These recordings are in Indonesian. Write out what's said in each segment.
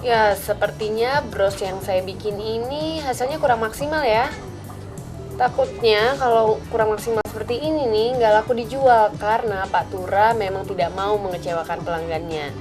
Ya, sepertinya bros yang saya bikin ini hasilnya kurang maksimal ya. Takutnya kalau kurang maksimal seperti ini nih nggak laku dijual karena Pak Tura memang tidak mau mengecewakan pelanggannya.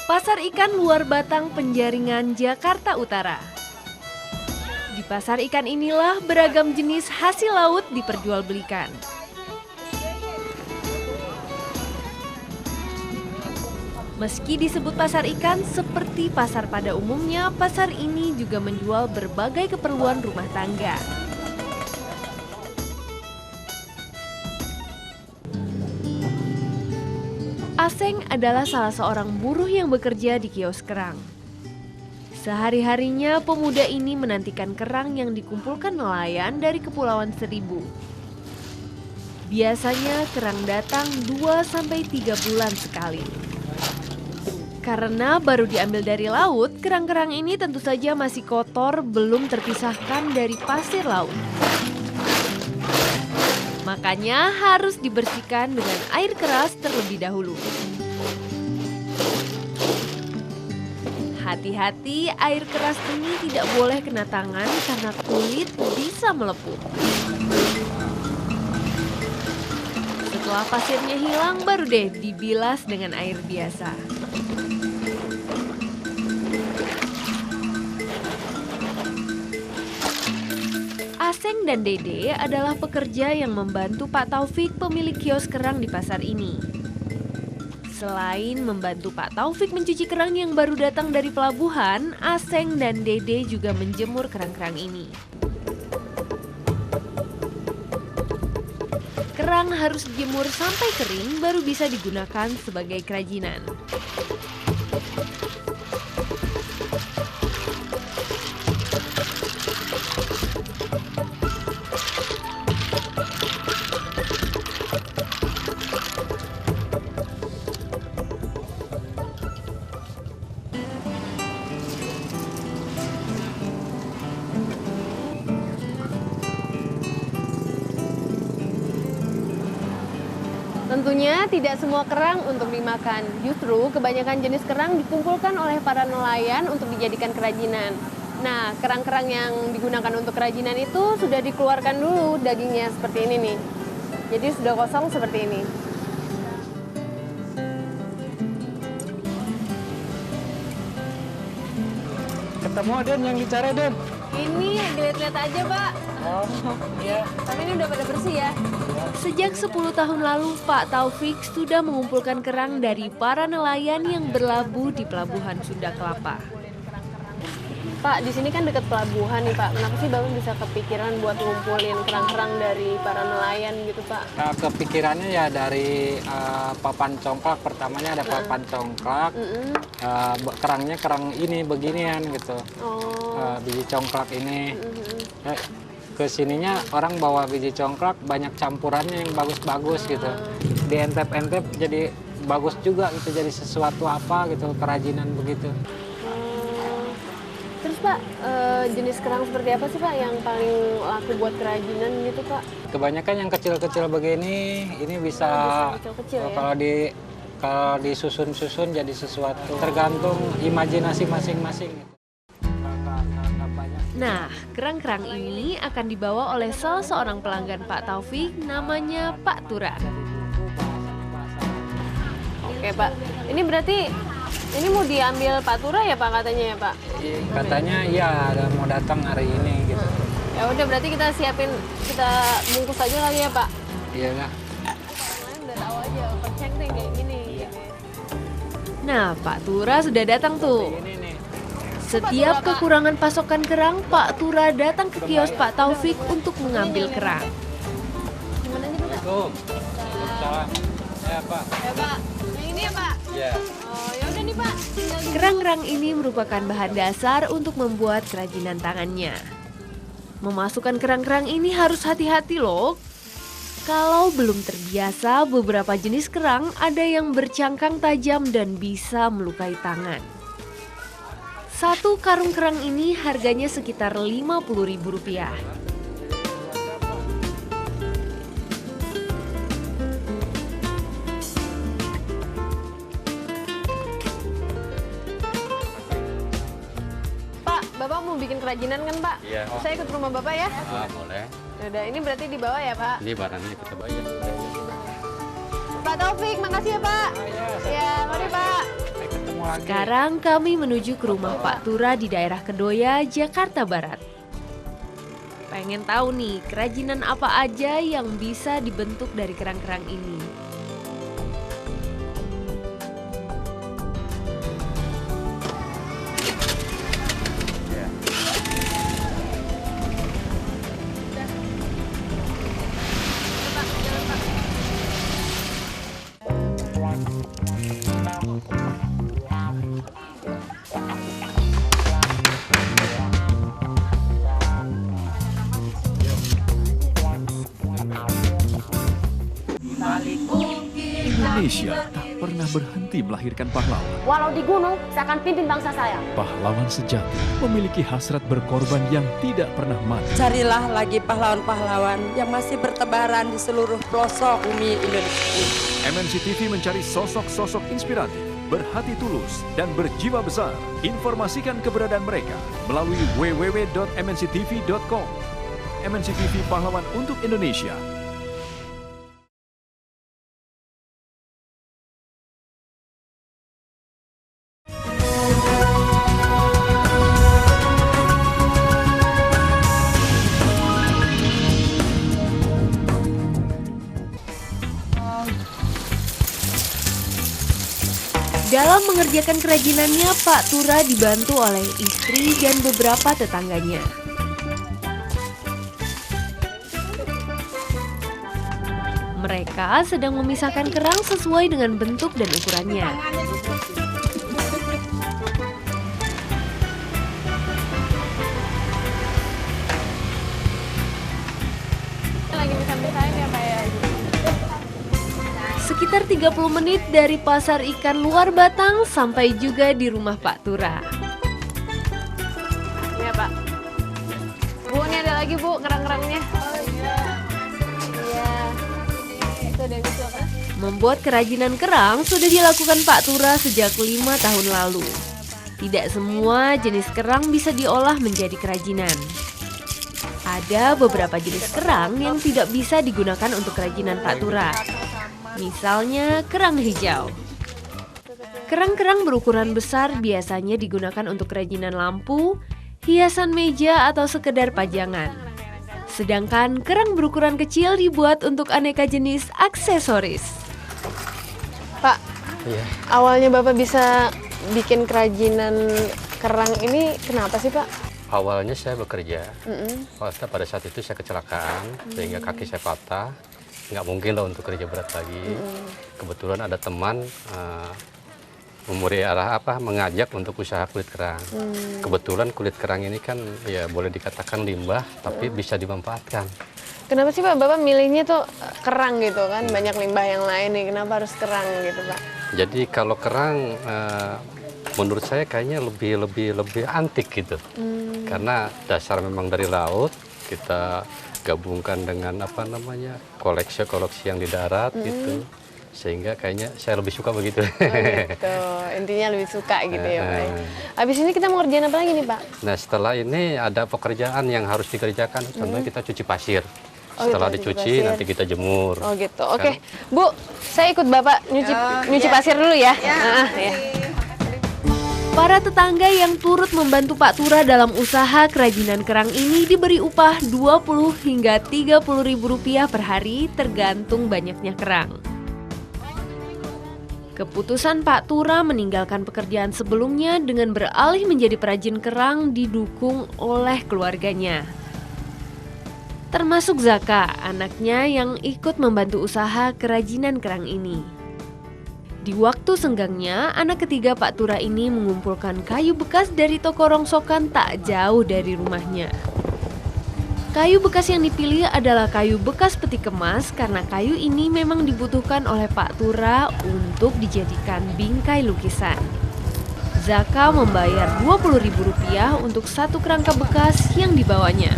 Pasar Ikan Luar Batang, Penjaringan, Jakarta Utara. Di pasar ikan inilah beragam jenis hasil laut diperjualbelikan. Meski disebut pasar ikan, seperti pasar pada umumnya, pasar ini juga menjual berbagai keperluan rumah tangga. Aseng adalah salah seorang buruh yang bekerja di kios kerang. Sehari-harinya pemuda ini menantikan kerang yang dikumpulkan nelayan dari Kepulauan Seribu. Biasanya kerang datang 2-3 bulan sekali. Karena baru diambil dari laut, kerang-kerang ini tentu saja masih kotor, belum terpisahkan dari pasir laut. Makanya harus dibersihkan dengan air keras terlebih dahulu. Hati-hati, air keras ini tidak boleh kena tangan karena kulit bisa melepuh. Setelah pasirnya hilang, baru deh dibilas dengan air biasa. Aseng dan Dede adalah pekerja yang membantu Pak Taufik, pemilik kios kerang di pasar ini. Selain membantu Pak Taufik mencuci kerang yang baru datang dari pelabuhan, Aseng dan Dede juga menjemur kerang-kerang ini. Kerang harus dijemur sampai kering baru bisa digunakan sebagai kerajinan. Tentunya tidak semua kerang untuk dimakan. Justru kebanyakan jenis kerang dikumpulkan oleh para nelayan untuk dijadikan kerajinan. Nah, kerang-kerang yang digunakan untuk kerajinan itu sudah dikeluarkan dulu dagingnya seperti ini nih. Jadi sudah kosong seperti ini. Ketemu Den yang dicari Den? Ini dilihat-lihat aja, Pak. Oh iya. Tapi ini udah pada bersih ya. Sejak 10 tahun lalu, Pak Taufik sudah mengumpulkan kerang dari para nelayan yang berlabuh di Pelabuhan Sunda Kelapa. Pak, di sini kan dekat pelabuhan nih, Pak. Kenapa sih Bapak bisa kepikiran buat ngumpulin kerang-kerang dari para nelayan gitu, Pak? Nah, kepikirannya ya dari papan congklak. Pertamanya ada papan congklak. Kerangnya kerang ini beginian gitu. Biji congklak ini. Kesininya orang bawa biji congklak banyak campurannya yang bagus-bagus gitu. Dientep-entep jadi bagus juga gitu, jadi sesuatu apa gitu, kerajinan begitu. Terus Pak, jenis kerang seperti apa sih Pak yang paling laku buat kerajinan gitu Pak? Kebanyakan yang kecil-kecil begini, ini bisa kecil-kecil ya? kalau disusun-susun jadi sesuatu, tergantung imajinasi masing-masing. Nah, kerang-kerang ini akan dibawa oleh salah seorang pelanggan Pak Taufik, namanya Pak Tura. Oke Pak, ini berarti ini mau diambil Pak Tura ya Pak katanya ya Pak? Katanya iya ada mau datang hari ini gitu. Ya udah berarti kita siapin, kita bungkus aja kali ya Pak? Iya lah. Kalian udah tahu aja, percek nih kayak gini. Nah, Pak Tura sudah datang tuh. Setiap kekurangan pasokan kerang, Pak Tura datang ke kios Pak Taufik untuk mengambil kerang. Gimana aja Pak? Salam. Ya Pak. Ya Pak, yang ini ya Pak? Ya. Oh ya udah nih Pak. Kerang-kerang ini merupakan bahan dasar untuk membuat kerajinan tangannya. Memasukkan kerang-kerang ini harus hati-hati loh. Kalau belum terbiasa, beberapa jenis kerang ada yang bercangkang tajam dan bisa melukai tangan. Satu karung kerang ini harganya sekitar Rp50.000. Bapak mau bikin kerajinan kan, Pak? Iya. Saya ikut rumah Bapak ya? Boleh. Udah, ini berarti di bawah ya, Pak? Ini barangnya kita bayar. Pak Taufik, makasih ya, Pak. Ya, mari, Pak. Ketemu lagi. Sekarang kami menuju ke rumah Pak Tura di daerah Kedoya, Jakarta Barat. Pengen tahu nih, kerajinan apa aja yang bisa dibentuk dari kerang-kerang ini? Indonesia tak pernah berhenti melahirkan pahlawan. Walau di gunung, saya akan pimpin bangsa saya. Pahlawan sejati memiliki hasrat berkorban yang tidak pernah mati. Carilah lagi pahlawan-pahlawan yang masih bertebaran di seluruh pelosok bumi Indonesia ini. MNC TV mencari sosok-sosok inspiratif, berhati tulus, dan berjiwa besar. Informasikan keberadaan mereka melalui www.mnctv.com. MNC TV Pahlawan untuk Indonesia. Dalam mengerjakan kerajinannya, Pak Tura dibantu oleh istri dan beberapa tetangganya. Mereka sedang memisahkan kerang sesuai dengan bentuk dan ukurannya. Lagi bisa-bisain ya, Pak ya? Sekitar 30 menit dari pasar ikan luar Batang sampai juga di rumah Pak Tura. Iya, Pak. Bu, ini ada lagi, Bu, kerang-kerangnya. Oh, iya. Iya. Itu ada yang kecil, kan? Membuat kerajinan kerang sudah dilakukan Pak Tura sejak 5 tahun lalu. Tidak semua jenis kerang bisa diolah menjadi kerajinan. Ada beberapa jenis kerang yang tidak bisa digunakan untuk kerajinan Pak Tura. Misalnya kerang hijau. Kerang-kerang berukuran besar biasanya digunakan untuk kerajinan lampu, hiasan meja, atau sekedar pajangan. Sedangkan kerang berukuran kecil dibuat untuk aneka jenis aksesoris. Pak, Iya. awalnya Bapak bisa bikin kerajinan kerang ini kenapa sih, Pak? Awalnya saya bekerja. Pada saat itu saya kecelakaan sehingga kaki saya patah. Nggak mungkin lah untuk kerja berat lagi. Kebetulan ada teman mengajak untuk usaha kulit kerang. Kebetulan kulit kerang ini kan ya boleh dikatakan limbah, tapi bisa dimanfaatkan. Kenapa sih, Pak, Bapak milihnya tuh kerang gitu kan? Banyak limbah yang lain nih, kenapa harus kerang gitu, Pak? Jadi kalau kerang menurut saya kayaknya lebih antik gitu. Karena dasar memang dari laut, kita gabungkan dengan koleksi yang di darat gitu. Sehingga kayaknya saya lebih suka begitu. Oh gitu, intinya lebih suka gitu ya, Pak. Habis ini kita mau kerjain apa lagi nih, Pak? Nah, setelah ini ada pekerjaan yang harus dikerjakan. Contohnya kita cuci pasir. Setelah gitu, cuci dicuci pasir. nanti kita jemur. Oh gitu, oke. Bu, saya ikut Bapak nyuci pasir dulu ya. Ya. Para tetangga yang turut membantu Pak Tura dalam usaha kerajinan kerang ini diberi upah 20 hingga 30 ribu rupiah per hari tergantung banyaknya kerang. Keputusan Pak Tura meninggalkan pekerjaan sebelumnya dengan beralih menjadi perajin kerang didukung oleh keluarganya. Termasuk Zaka, anaknya yang ikut membantu usaha kerajinan kerang ini. Di waktu senggangnya, anak ketiga Pak Tura ini mengumpulkan kayu bekas dari toko rongsokan tak jauh dari rumahnya. Kayu bekas yang dipilih adalah kayu bekas peti kemas karena kayu ini memang dibutuhkan oleh Pak Tura untuk dijadikan bingkai lukisan. Zaka membayar Rp20.000 untuk satu kerangka bekas yang dibawanya.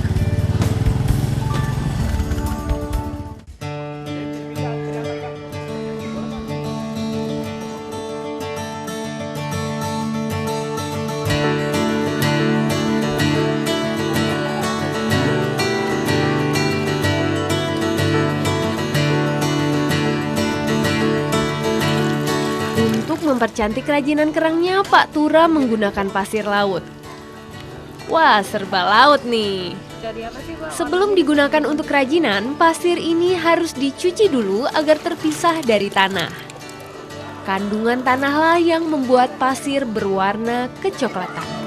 Untuk mempercantik kerajinan kerangnya, Pak Tura menggunakan pasir laut. Wah, serba laut nih. Sebelum digunakan untuk kerajinan, pasir ini harus dicuci dulu agar terpisah dari tanah. Kandungan tanahlah yang membuat pasir berwarna kecoklatan.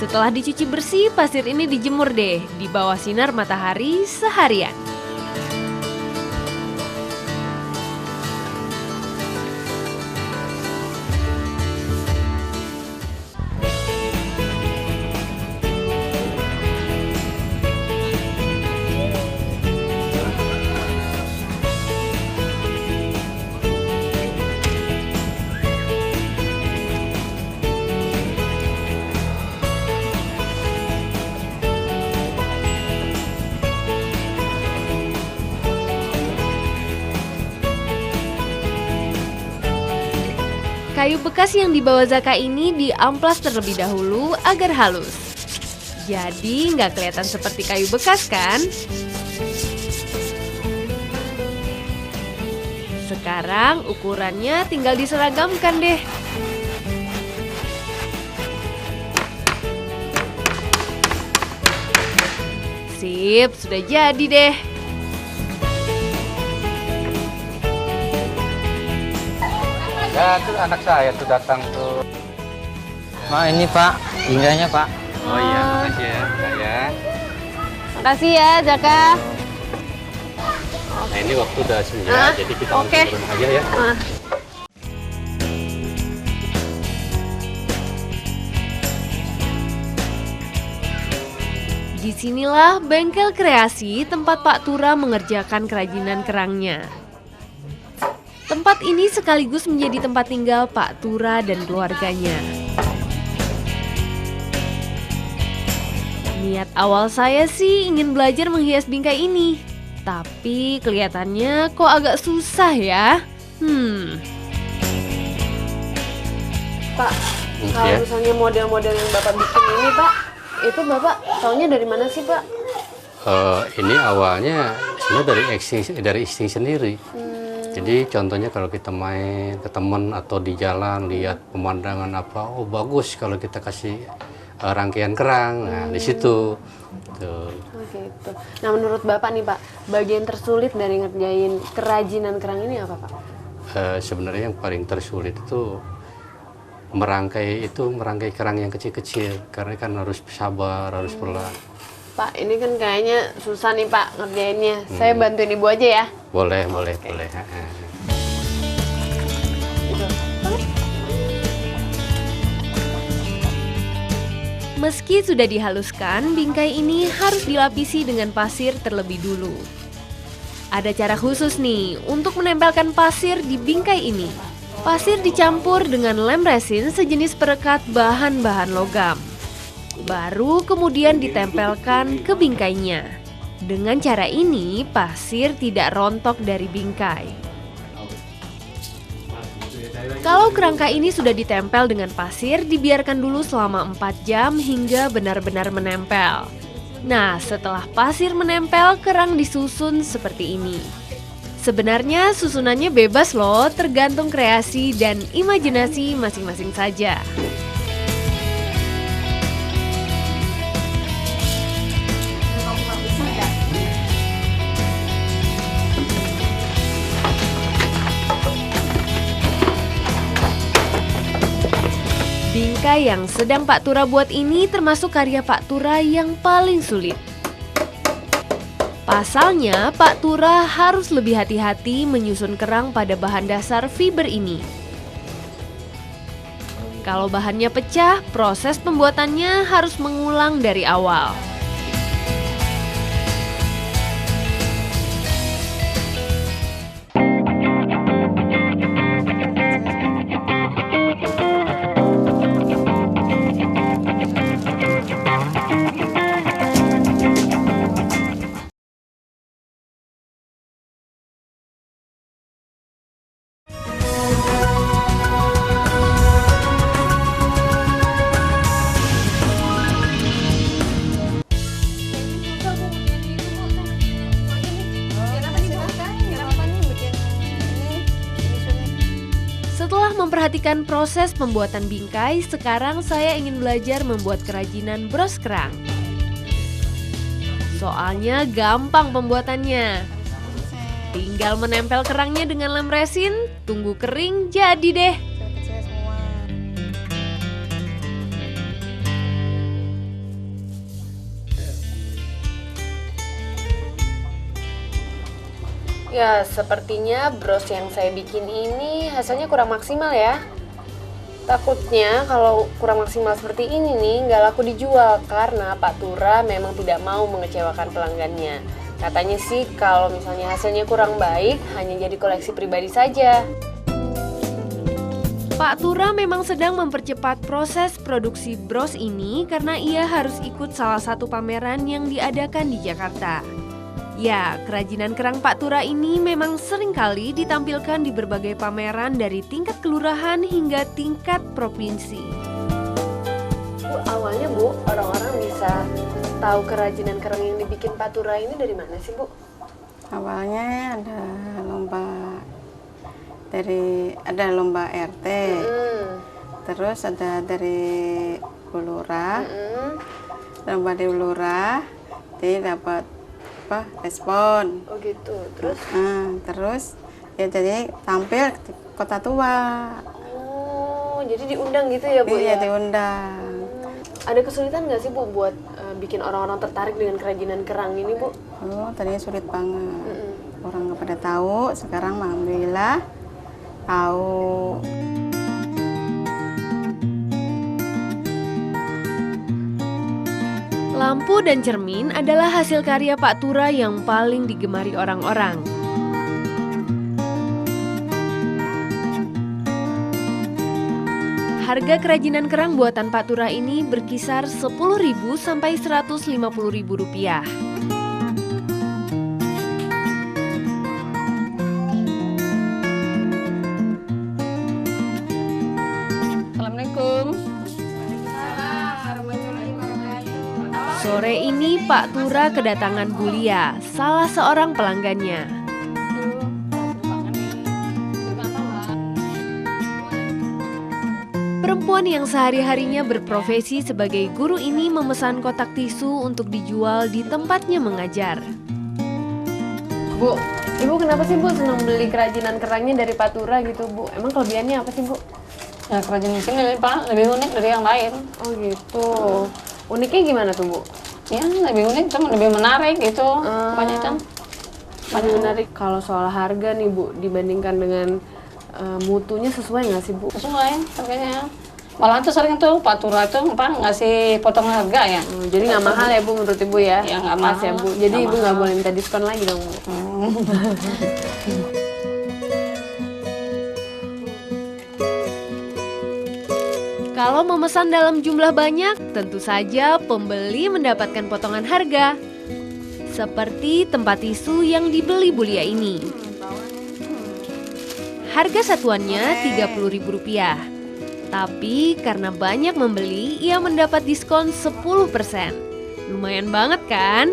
Setelah dicuci bersih, pasir ini dijemur deh di bawah sinar matahari seharian. Kayu bekas yang dibawa Zaka ini diamplas terlebih dahulu agar halus. Jadi nggak kelihatan seperti kayu bekas kan? Sekarang ukurannya tinggal diseragamkan deh. Sip, sudah jadi deh. Ya, itu anak saya tuh datang tuh. Mak, ini Pak, bingkainya Pak. Oh iya, makasih ya, saya. Makasih ya, Zaka. Nah, ini waktu udah senja, jadi kita langsung ke rumah aja ya. Disinilah bengkel kreasi tempat Pak Tura mengerjakan kerajinan kerangnya. Tempat ini sekaligus menjadi tempat tinggal Pak Tura dan keluarganya. Niat awal saya sih ingin belajar menghias bingkai ini, tapi kelihatannya kok agak susah ya. Pak, kalau misalnya model-model yang Bapak bikin ini, Pak, itu Bapak taunya dari mana sih, Pak? Ini awalnya sebenarnya dari istri sendiri. Jadi contohnya kalau kita main ke teman atau di jalan lihat pemandangan apa, oh bagus kalau kita kasih rangkaian kerang. Nah, di situ. Tuh. Oke, itu. Nah, menurut Bapak nih, Pak, bagian tersulit dari ngerjain kerajinan kerang ini apa, Pak? Sebenarnya yang paling tersulit itu merangkai kerang yang kecil-kecil karena kan harus sabar, harus pelan. Pak, ini kan kayaknya susah nih, Pak, ngerjainnya. Saya bantuin Ibu aja ya. Boleh. Meski sudah dihaluskan, bingkai ini harus dilapisi dengan pasir terlebih dulu. Ada cara khusus nih untuk menempelkan pasir di bingkai ini. Pasir dicampur dengan lem resin sejenis perekat bahan-bahan logam. Baru kemudian ditempelkan ke bingkainya. Dengan cara ini, pasir tidak rontok dari bingkai. Kalau kerangka ini sudah ditempel dengan pasir, dibiarkan dulu selama 4 jam hingga benar-benar menempel. Nah, setelah pasir menempel, kerang disusun seperti ini. Sebenarnya susunannya bebas loh, tergantung kreasi dan imajinasi masing-masing saja. Bingkai yang sedang Pak Tura buat ini termasuk karya Pak Tura yang paling sulit. Pasalnya, Pak Tura harus lebih hati-hati menyusun kerang pada bahan dasar fiber ini. Kalau bahannya pecah, proses pembuatannya harus mengulang dari awal. Setelah memperhatikan proses pembuatan bingkai, sekarang saya ingin belajar membuat kerajinan bros kerang. Soalnya gampang pembuatannya. Tinggal menempel kerangnya dengan lem resin, tunggu kering, jadi deh. Ya, sepertinya bros yang saya bikin ini hasilnya kurang maksimal ya. Takutnya kalau kurang maksimal seperti ini nih nggak laku dijual karena Pak Tura memang tidak mau mengecewakan pelanggannya. Katanya sih kalau misalnya hasilnya kurang baik hanya jadi koleksi pribadi saja. Pak Tura memang sedang mempercepat proses produksi bros ini karena ia harus ikut salah satu pameran yang diadakan di Jakarta. Ya, kerajinan kerang Pak Tura ini memang seringkali ditampilkan di berbagai pameran dari tingkat kelurahan hingga tingkat provinsi. Bu, awalnya Bu, orang-orang bisa tahu kerajinan kerang yang dibikin Pak Tura ini dari mana sih Bu? Awalnya ada lomba RT, terus ada dari Bulurah, lomba di Bulurah, dia dapat respon. Oh gitu, terus? Terus ya jadi tampil di Kota Tua. Oh, jadi diundang gitu ya Bu? Iya, ya? diundang. Ada kesulitan nggak sih Bu buat bikin orang-orang tertarik dengan kerajinan kerang ini Bu? Oh, tadinya sulit banget. Orang nggak pada tahu, sekarang alhamdulillah tahu. Lampu dan cermin adalah hasil karya Pak Tura yang paling digemari orang-orang. Harga kerajinan kerang buatan Pak Tura ini berkisar Rp10.000 sampai Rp150.000. Assalamualaikum. Sore ini Pak Tura kedatangan Bulia, salah seorang pelanggannya. Perempuan yang sehari-harinya berprofesi sebagai guru ini memesan kotak tisu untuk dijual di tempatnya mengajar. Bu, Ibu kenapa sih Bu senang beli kerajinan kerangnya dari Pak Tura gitu Bu? Emang kelebihannya apa sih Bu? Ya, kerajinan ini lebih unik dari yang lain. Oh gitu. Uniknya gimana tuh Bu? Ya lebih unik, lebih menarik gitu. Pokoknya kan Lebih menarik. Kalau soal harga nih Bu, dibandingkan dengan mutunya sesuai nggak sih Bu? sesuai harganya. Malah tuh sering tuh Pak Tura tuh ngasih potongan harga ya. Jadi nggak mahal ya Bu menurut Ibu ya? Ya nggak Pas mahal. ya Bu. Jadi Nggak Ibu nggak mahal. boleh minta diskon lagi dong Bu. Kalau memesan dalam jumlah banyak, tentu saja pembeli mendapatkan potongan harga. Seperti tempat tisu yang dibeli Bulia ini. Harga satuannya Rp30.000. Tapi karena banyak membeli, ia mendapat diskon 10%. Lumayan banget kan?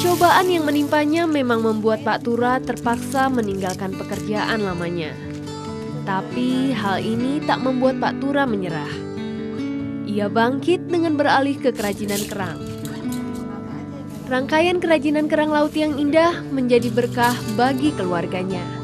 Cobaan yang menimpanya memang membuat Pak Tura terpaksa meninggalkan pekerjaan lamanya. Tapi hal ini tak membuat Pak Tura menyerah. Ia bangkit dengan beralih ke kerajinan kerang. Rangkaian kerajinan kerang laut yang indah menjadi berkah bagi keluarganya.